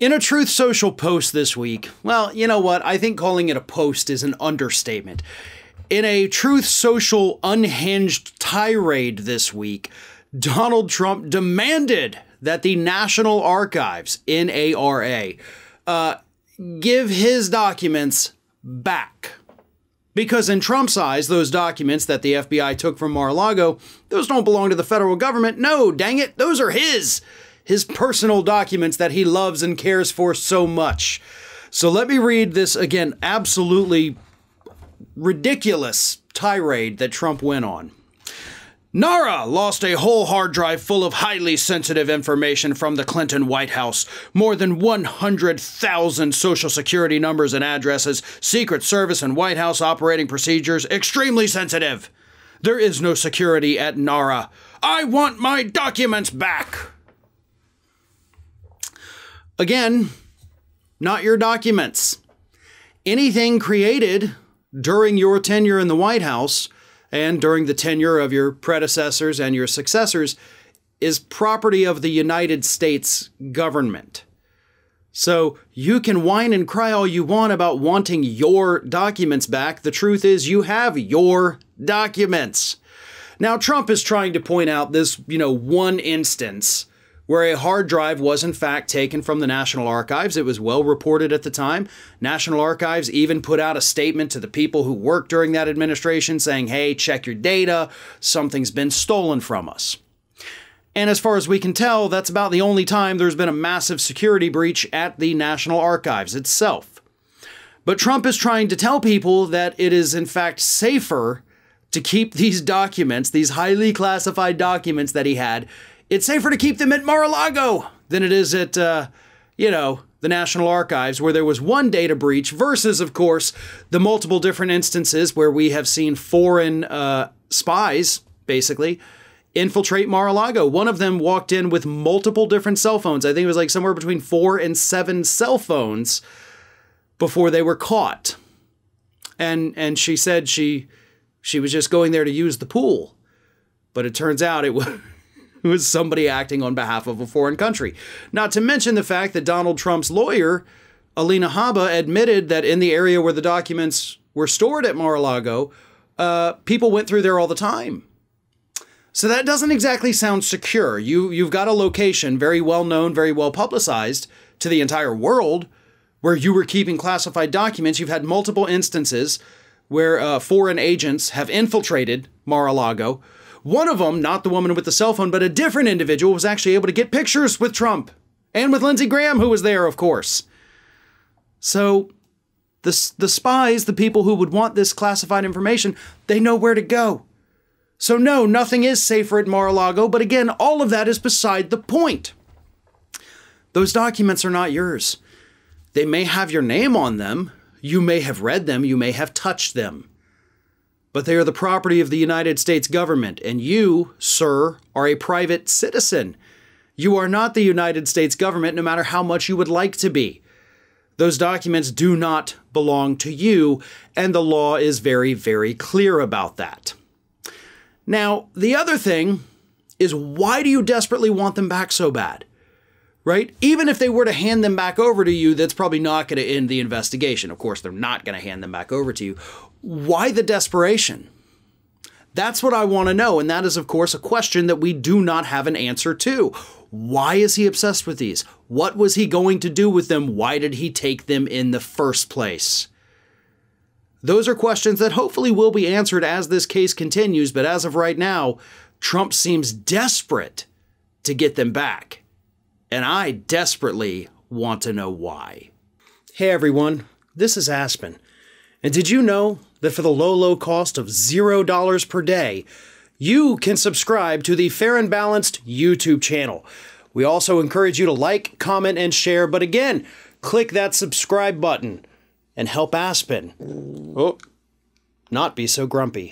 In a Truth Social post this week, well, you know what? I think calling it a post is an understatement. In a Truth Social unhinged tirade this week, Donald Trump demanded that the National Archives, NARA, give his documents back. Because in Trump's eyes, those documents that the FBI took from Mar-a-Lago, those don't belong to the federal government. No, dang it, those are his personal documents that he loves and cares for so much. So let me read this again, absolutely ridiculous tirade that Trump went on. NARA lost a whole hard drive full of highly sensitive information from the Clinton White House. More than 100,000 Social Security numbers and addresses, Secret Service and White House operating procedures, extremely sensitive. There is no security at NARA. I want my documents back. Again, not your documents. Anything created during your tenure in the White House and during the tenure of your predecessors and your successors is property of the United States government. So you can whine and cry all you want about wanting your documents back. The truth is you have your documents. Now, Trump is trying to point out this, one instance where a hard drive was in fact taken from the National Archives. It was well reported at the time. National Archives even put out a statement to the people who worked during that administration saying, hey, check your data. Something's been stolen from us. And as far as we can tell, that's about the only time there's been a massive security breach at the National Archives itself. But Trump is trying to tell people that it is in fact safer to keep these documents, these highly classified documents that he had. It's safer to keep them at Mar-a-Lago than it is at, the National Archives, where there was one data breach versus, of course, the multiple different instances where we have seen foreign spies, basically, infiltrate Mar-a-Lago. One of them walked in with multiple different cell phones. I think it was like somewhere between 4 and 7 cell phones before they were caught. And she said she was just going there to use the pool. But it turns out it was somebody acting on behalf of a foreign country. Not to mention the fact that Donald Trump's lawyer, Alina Habba, admitted that in the area where the documents were stored at Mar-a-Lago, people went through there all the time. So that doesn't exactly sound secure. You've got a location very well known, very well publicized to the entire world where you were keeping classified documents. You've had multiple instances where foreign agents have infiltrated Mar-a-Lago. One of them, not the woman with the cell phone, but a different individual, was actually able to get pictures with Trump and with Lindsey Graham, who was there, of course. So the spies, the people who would want this classified information, they know where to go. So no, nothing is safer at Mar-a-Lago, but again, all of that is beside the point. Those documents are not yours. They may have your name on them. You may have read them. You may have touched them. But they are the property of the United States government, and you, sir, are a private citizen. You are not the United States government, no matter how much you would like to be. Those documents do not belong to you, and the law is very, very clear about that. Now, the other thing is, why do you desperately want them back so bad? Right? Even if they were to hand them back over to you, that's probably not going to end the investigation. Of course, they're not going to hand them back over to you. Why the desperation? That's what I want to know. And that is, of course, a question that we do not have an answer to. Why is he obsessed with these? What was he going to do with them? Why did he take them in the first place? Those are questions that hopefully will be answered as this case continues. But as of right now, Trump seems desperate to get them back. And I desperately want to know why. Hey everyone, this is Aspen. And did you know that for the low, low cost of $0 per day, you can subscribe to the Fair and Balanced YouTube channel? We also encourage you to like, comment, and share. But again, click that subscribe button and help Aspen not be so grumpy.